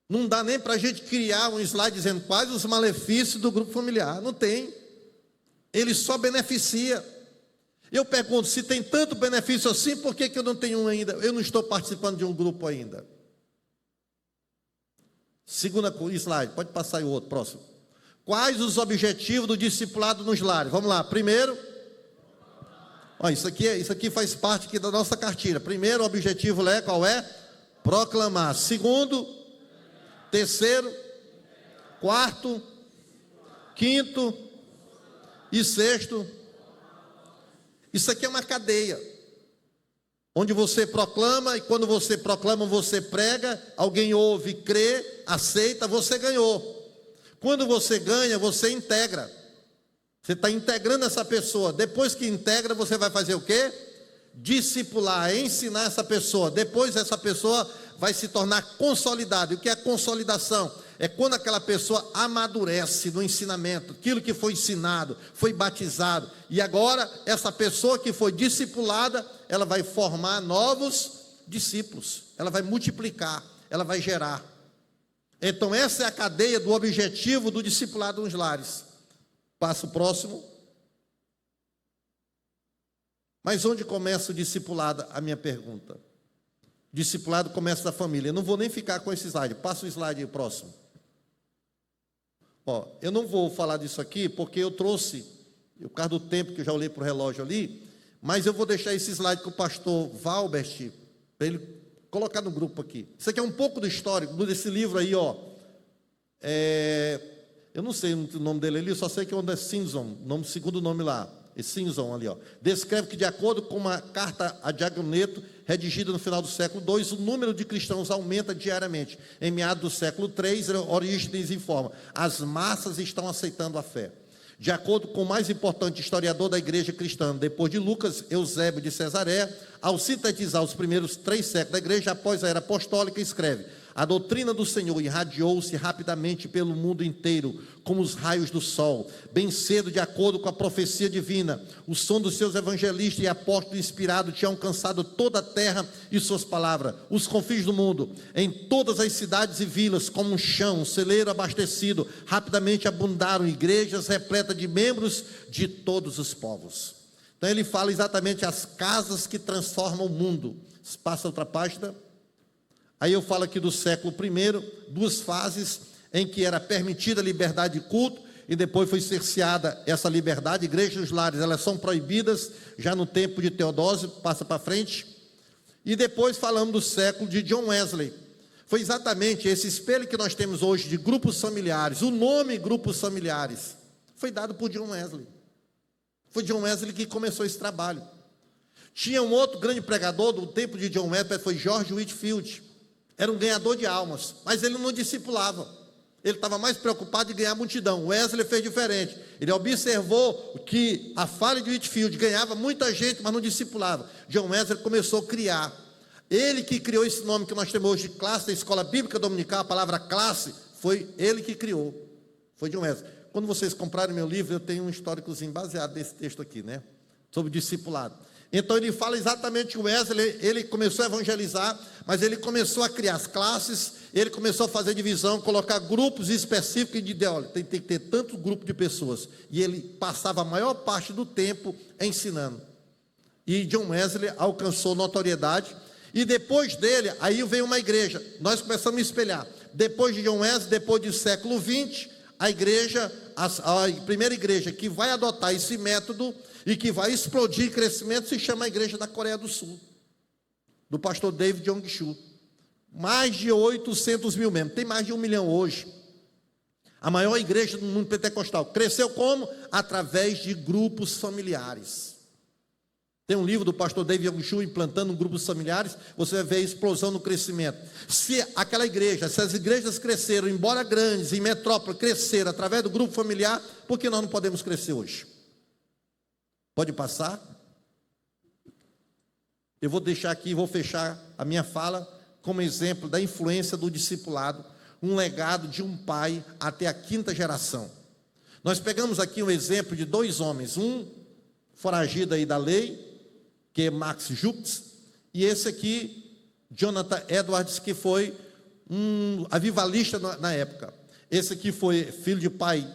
Não dá nem para a gente criar um slide dizendo quais os malefícios do grupo familiar. Não tem. Ele só beneficia. Eu pergunto, se tem tanto benefício assim, por que eu não tenho um ainda? Eu não estou participando de um grupo ainda. Segunda slide, pode passar aí o outro, próximo. Quais os objetivos do discipulado nos lares? Vamos lá, primeiro... Olha, isso aqui faz parte aqui da nossa cartilha. Primeiro, o objetivo qual é? Proclamar. Segundo, terceiro, quarto, quinto e sexto. Isso aqui é uma cadeia, onde você proclama, e quando você proclama, você prega, alguém ouve, crê, aceita, você ganhou. Quando você ganha, você integra. Você está integrando essa pessoa. Depois que integra, você vai fazer o quê? Discipular, ensinar essa pessoa. Depois essa pessoa vai se tornar consolidada. E o que é consolidação? É quando aquela pessoa amadurece no ensinamento, aquilo que foi ensinado, foi batizado. E agora, essa pessoa que foi discipulada, ela vai formar novos discípulos. Ela vai multiplicar, ela vai gerar. Então essa é a cadeia do objetivo do discipulado nos lares. Passo próximo. Mas onde começa o discipulado? A minha pergunta. O discipulado começa da família. Eu não vou nem ficar com esse slide. Passa o slide aí, próximo. Eu não vou falar disso aqui, porque eu trouxe, por causa do tempo que eu já olhei para o relógio ali, mas eu vou deixar esse slide com o pastor Valbert, para ele colocar no grupo aqui. Isso aqui é um pouco do histórico, desse livro aí, eu não sei o nome dele ali, eu só sei que é o Simpson, segundo nome lá, Simpson ali, descreve que de acordo com uma carta a Diagoneto, redigida no final do século II, o número de cristãos aumenta diariamente. Em meados do século III, Orígenes informa, as massas estão aceitando a fé. De acordo com o mais importante historiador da igreja cristã, depois de Lucas, Eusébio de Cesareia, ao sintetizar os primeiros 3 séculos da igreja, após a era apostólica, escreve: a doutrina do Senhor irradiou-se rapidamente pelo mundo inteiro, como os raios do sol. Bem cedo, de acordo com a profecia divina, o som dos seus evangelistas e apóstolos inspirados tinha alcançado toda a terra e suas palavras, os confins do mundo. Em todas as cidades e vilas, como um chão, um celeiro abastecido, rapidamente abundaram igrejas repletas de membros de todos os povos. Então ele fala exatamente as casas que transformam o mundo. Passa outra página. Aí eu falo aqui do século I, 2 fases em que era permitida a liberdade de culto e depois foi cerceada essa liberdade. Igrejas lares, elas são proibidas já no tempo de Teodósio, passa para frente. E depois falamos do século de John Wesley. Foi exatamente esse espelho que nós temos hoje de grupos familiares. O nome grupos familiares foi dado por John Wesley. Foi John Wesley que começou esse trabalho. Tinha um outro grande pregador do tempo de John Wesley, foi George Whitefield. Era um ganhador de almas, mas ele não discipulava. Ele estava mais preocupado em ganhar a multidão. Wesley fez diferente. Ele observou que a falha de Whitefield ganhava muita gente, mas não discipulava. John Wesley começou a criar. Ele que criou esse nome que nós temos hoje de classe da escola bíblica dominical, a palavra classe, foi ele que criou. Foi John Wesley. Quando vocês comprarem meu livro, eu tenho um históricozinho baseado nesse texto aqui, né? Sobre discipulado. Então ele fala exatamente o Wesley, ele começou a evangelizar, mas ele começou a criar as classes, ele começou a fazer divisão, colocar grupos específicos e dizer, olha, tem que ter tanto grupo de pessoas. E ele passava a maior parte do tempo ensinando. E John Wesley alcançou notoriedade, e depois dele, aí veio uma igreja, nós começamos a espelhar. Depois de John Wesley, depois do século XX, a igreja, a primeira igreja que vai adotar esse método e que vai explodir crescimento se chama a Igreja da Coreia do Sul, do pastor David Jong-Soo. Mais de 800 mil membros, tem mais de 1 milhão hoje. A maior igreja do mundo pentecostal. Cresceu como? Através de grupos familiares. Tem um livro do pastor David Jong-Soo, Implantando Grupos Familiares, você vai ver a explosão no crescimento. Se aquela igreja, se as igrejas cresceram, embora grandes, em metrópole, cresceram através do grupo familiar, por que nós não podemos crescer hoje? Pode passar? Eu vou deixar aqui, vou fechar a minha fala como exemplo da influência do discipulado, um legado de um pai até a 5ª geração. Nós pegamos aqui um exemplo de 2 homens, um foragido aí da lei, que é Max Jukes, e esse aqui, Jonathan Edwards, que foi um avivalista na época. Esse aqui foi filho de pai,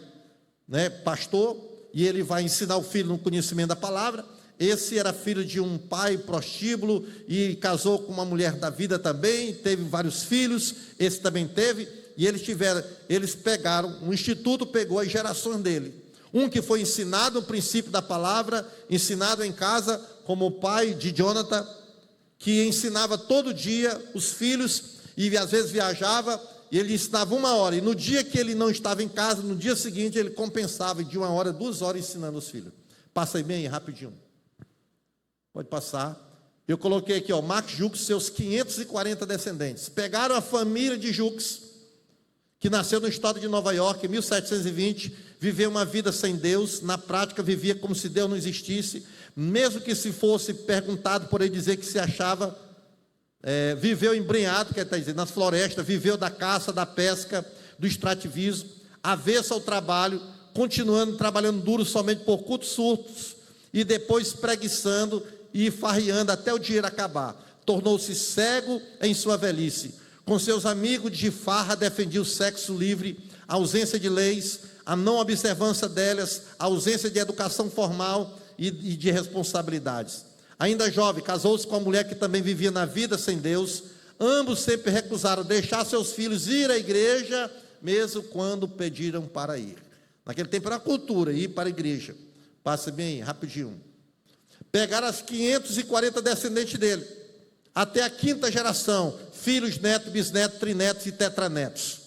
né, pastor, e ele vai ensinar o filho no conhecimento da palavra. Esse era filho de um pai prostíbulo e casou com uma mulher da vida também, teve vários filhos, esse também teve, e eles pegaram, um instituto pegou as gerações dele. Um que foi ensinado o princípio da palavra, ensinado em casa, como o pai de Jonathan, que ensinava todo dia os filhos, e às vezes viajava, e ele ensinava 1 hora, e no dia que ele não estava em casa, no dia seguinte ele compensava de 1 hora, 2 horas ensinando os filhos. Passa aí bem, rapidinho. Pode passar. Eu coloquei aqui, ó, Max Jukes, seus 540 descendentes. Pegaram a família de Jukes, que nasceu no estado de Nova York, em 1720, viveu uma vida sem Deus, na prática vivia como se Deus não existisse, mesmo que se fosse perguntado por ele dizer que se achava, viveu embrenhado, quer dizer, nas florestas, viveu da caça, da pesca, do extrativismo, avesso ao trabalho, continuando trabalhando duro somente por curtos surtos, e depois preguiçando e farreando até o dinheiro acabar. Tornou-se cego em sua velhice. Com seus amigos de farra defendia o sexo livre, a ausência de leis, a não observância delas, a ausência de educação formal e de responsabilidades. Ainda jovem, casou-se com uma mulher que também vivia na vida sem Deus. Ambos sempre recusaram deixar seus filhos ir à igreja, mesmo quando pediram para ir. Naquele tempo era cultura, ir para a igreja. Passa bem, rapidinho. Pegaram as 540 descendentes dele, até a 5ª geração, filhos, netos, bisnetos, trinetos e tetranetos.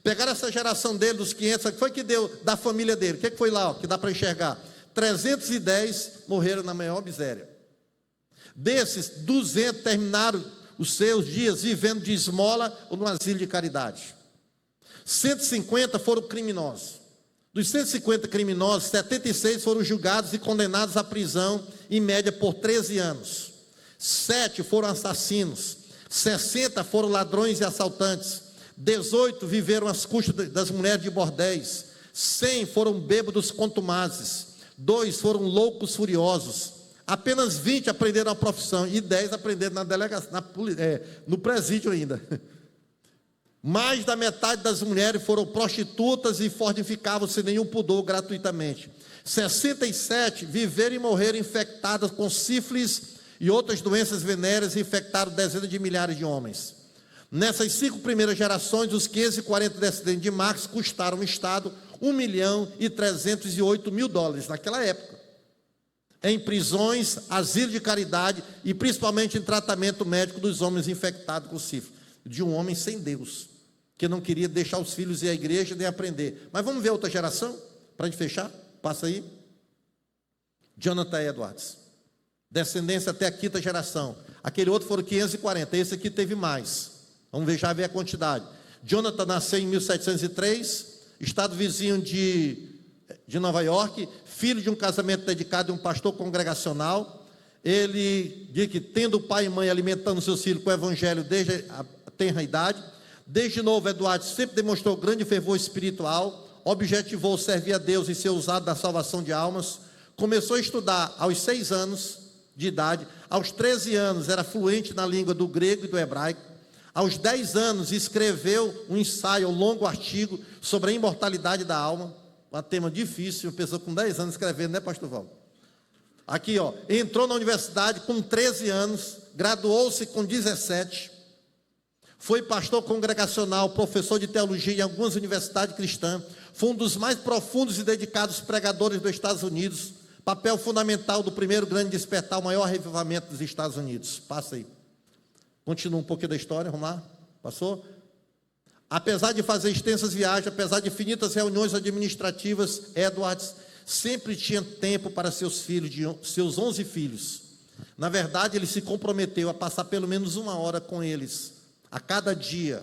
Pegaram essa geração dele, dos 500, o que foi que deu da família dele? O que foi lá, ó, que dá para enxergar? 310 morreram na maior miséria. Desses, 200 terminaram os seus dias vivendo de esmola ou no asilo de caridade. 150 foram criminosos. Dos 150 criminosos, 76 foram julgados e condenados à prisão, em média por 13 anos. 7 foram assassinos, 60 foram ladrões e assaltantes, 18 viveram às custas das mulheres de bordéis, 100 foram bêbados contumazes, 2 foram loucos furiosos, apenas 20 aprenderam a profissão e 10 aprenderam na delegacia, no presídio ainda. Mais da metade das mulheres foram prostitutas e fornicavam sem nenhum pudor gratuitamente. 67 viveram e morreram infectadas com sífilis e outras doenças venéreas e infectaram dezenas de milhares de homens. Nessas 5 primeiras gerações, os 540 descendentes de Marx custaram ao Estado $1.308.000 naquela época, em prisões, asilo de caridade e principalmente em tratamento médico dos homens infectados com sífilis, de um homem sem Deus, que não queria deixar os filhos ir à igreja nem aprender. Mas vamos ver outra geração, para a gente fechar? Passa aí. Jonathan Edwards, descendência até a 5ª geração. Aquele outro foram 540, esse aqui teve mais. Vamos ver, já ver a quantidade. Jonathan nasceu em 1703, estado vizinho de Nova York, filho de um casamento dedicado a um pastor congregacional. Ele diz que, tendo pai e mãe alimentando seus filhos com o evangelho desde a tenra idade, desde novo, Eduardo sempre demonstrou grande fervor espiritual, objetivou servir a Deus e ser usado na salvação de almas. Começou a estudar aos 6 anos de idade, aos 13 anos era fluente na língua do grego e do hebraico. Aos 10 anos escreveu um ensaio, um longo artigo sobre a imortalidade da alma, um tema difícil, uma pessoa com 10 anos escrevendo, né, pastor Val? Aqui, ó, entrou na universidade com 13 anos, graduou-se com 17, foi pastor congregacional, professor de teologia em algumas universidades cristãs, foi um dos mais profundos e dedicados pregadores dos Estados Unidos, papel fundamental do primeiro grande despertar, o maior revivamento dos Estados Unidos. Passa aí. Continua um pouquinho da história, vamos lá. Passou? Apesar de fazer extensas viagens, apesar de infinitas reuniões administrativas, Edwards sempre tinha tempo para seus filhos, seus 11 filhos. Na verdade, ele se comprometeu a passar pelo menos 1 hora com eles, a cada dia.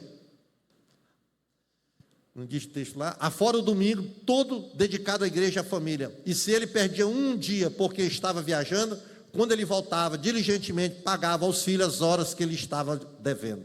Não diz o texto lá? Afora o domingo, todo dedicado à igreja e à família. E se ele perdia um dia porque estava viajando, quando ele voltava, diligentemente pagava aos filhos as horas que ele estava devendo.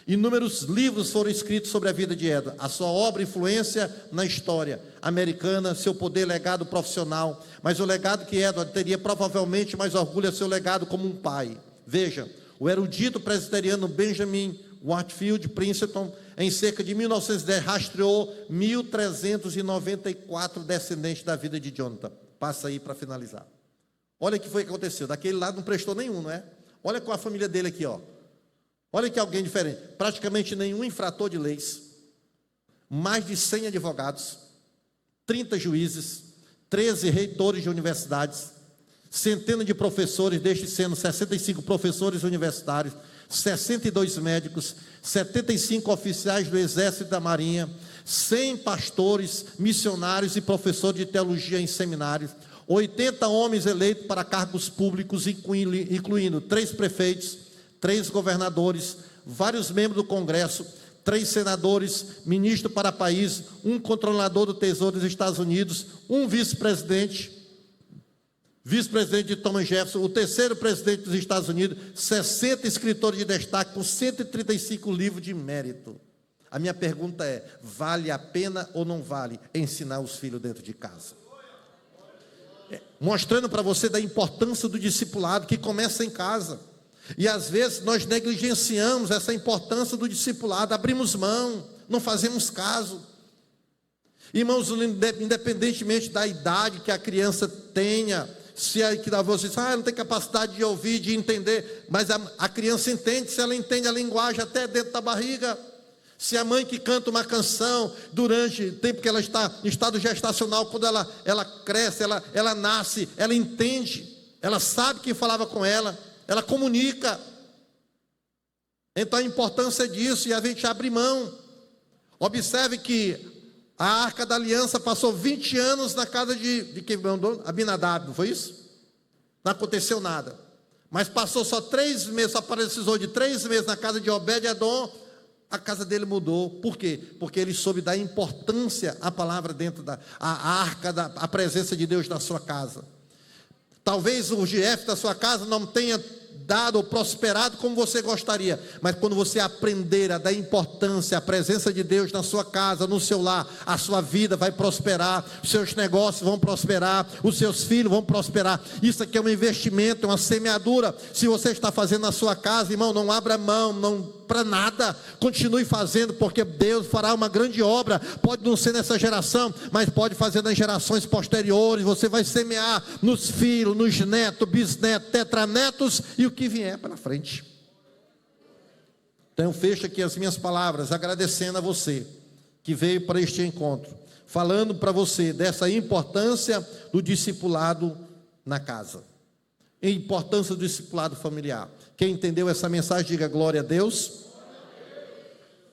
Inúmeros livros foram escritos sobre a vida de Edward, a sua obra e influência na história americana, seu poder legado profissional, mas o legado que Edward teria provavelmente mais orgulho é seu legado como um pai. Veja, o erudito presbiteriano Benjamin Whitefield Princeton, em cerca de 1910, rastreou 1.394 descendentes da vida de Jonathan. Passa aí para finalizar. Olha o que foi que aconteceu. Daquele lado não prestou nenhum, não é? Olha com a família dele aqui, ó. Olha que alguém diferente. Praticamente nenhum infrator de leis. Mais de 100 advogados. 30 juízes. 13 reitores de universidades. Centenas de professores, destes sendo 65 professores universitários. 62 médicos. 75 oficiais do Exército e da Marinha. 100 pastores, missionários e professores de teologia em seminários. 80 homens eleitos para cargos públicos, incluindo 3 prefeitos, 3 governadores, vários membros do Congresso, 3 senadores, ministro para país, 1 controlador do Tesouro dos Estados Unidos, 1 vice-presidente de Thomas Jefferson, o 3º presidente dos Estados Unidos, 60 escritores de destaque com 135 livros de mérito. A minha pergunta é: vale a pena ou não vale ensinar os filhos dentro de casa? Mostrando para você da importância do discipulado que começa em casa. E às vezes nós negligenciamos essa importância do discipulado, abrimos mão, não fazemos caso. Irmãos, independentemente da idade que a criança tenha, se é que você diz, não tem capacidade de ouvir, de entender, mas a criança entende, se ela entende a linguagem até dentro da barriga. Se a mãe que canta uma canção durante o tempo que ela está em estado gestacional, quando ela cresce, ela nasce, ela entende, ela sabe quem falava com ela comunica. Então a importância disso, e a gente abre mão. Observe que a Arca da Aliança passou 20 anos na casa de quem mandou? Abinadab, não foi isso? Não aconteceu nada. Mas passou só 3 meses, só precisou de 3 meses na casa de Obed-Edom, a casa dele mudou. Por quê? Porque ele soube dar importância à palavra dentro a arca, a presença de Deus na sua casa. Talvez o GF da sua casa não tenha dado ou prosperado como você gostaria, mas quando você aprender a dar importância à presença de Deus na sua casa, no seu lar, a sua vida vai prosperar, os seus negócios vão prosperar, os seus filhos vão prosperar. Isso aqui é um investimento, é uma semeadura. Se você está fazendo na sua casa, irmão, não abra mão, não para nada, continue fazendo, porque Deus fará uma grande obra. Pode não ser nessa geração, mas pode fazer nas gerações posteriores. Você vai semear nos filhos, nos netos, bisnetos, tetranetos e o que vier pela frente. Então eu fecho aqui as minhas palavras agradecendo a você que veio para este encontro, falando para você dessa importância do discipulado na casa, a importância do discipulado familiar. Quem entendeu essa mensagem, diga glória a Deus.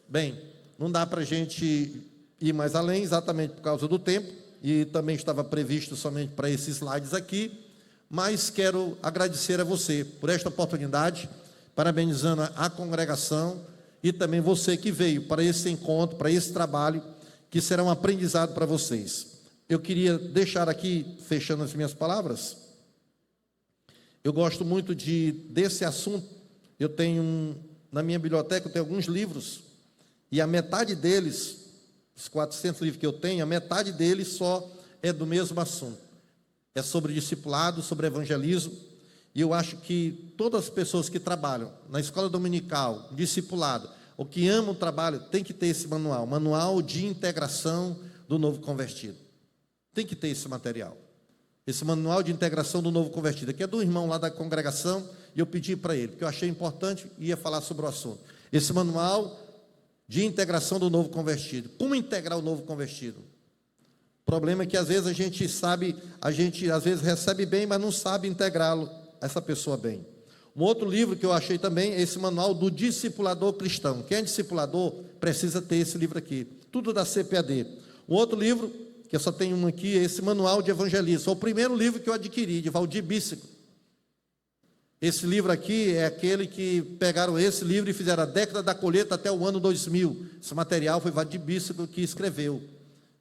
Bem, não dá para a gente ir mais além, exatamente por causa do tempo, e também estava previsto somente para esses slides aqui, mas quero agradecer a você por esta oportunidade, parabenizando a congregação e também você que veio para esse encontro, para esse trabalho, que será um aprendizado para vocês. Eu queria deixar aqui, fechando as minhas palavras, eu gosto muito desse assunto. Eu tenho, na minha biblioteca, eu tenho alguns livros, e a metade deles, os 400 livros que eu tenho, a metade deles só é do mesmo assunto. É sobre discipulado, sobre evangelismo, e eu acho que todas as pessoas que trabalham na escola dominical, discipulado, ou que amam o trabalho, tem que ter esse manual de integração do novo convertido. Tem que ter esse material. Esse manual de integração do novo convertido, que é do irmão lá da congregação, e eu pedi para ele, porque eu achei importante e ia falar sobre o assunto. Esse manual de integração do novo convertido. Como integrar o novo convertido? O problema é que às vezes a gente às vezes recebe bem, mas não sabe integrá-lo, essa pessoa bem. Um outro livro que eu achei também é esse manual do discipulador cristão. Quem é discipulador precisa ter esse livro aqui. Tudo da CPAD. Um outro livro, que eu só tenho um aqui, é esse manual de evangelismo. Foi o primeiro livro que eu adquiri, de Valdir Bíssico. Esse livro aqui é aquele que pegaram esse livro e fizeram a década da colheita até o ano 2000. Esse material foi Valdir Bíssico que escreveu.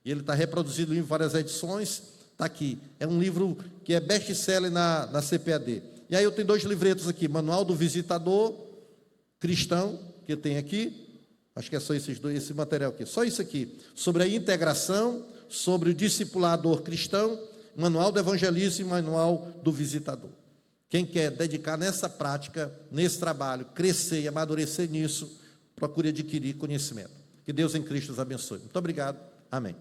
E ele está reproduzido em várias edições, está aqui. É um livro que é best-seller na CPAD. E aí eu tenho 2 livretos aqui, Manual do Visitador Cristão, que tem aqui, acho que é só esses dois, esse material aqui, só isso aqui, sobre a integração, sobre o discipulador cristão, Manual do Evangelismo e Manual do Visitador. Quem quer dedicar nessa prática, nesse trabalho, crescer e amadurecer nisso, procure adquirir conhecimento. Que Deus em Cristo os abençoe. Muito obrigado. Amém.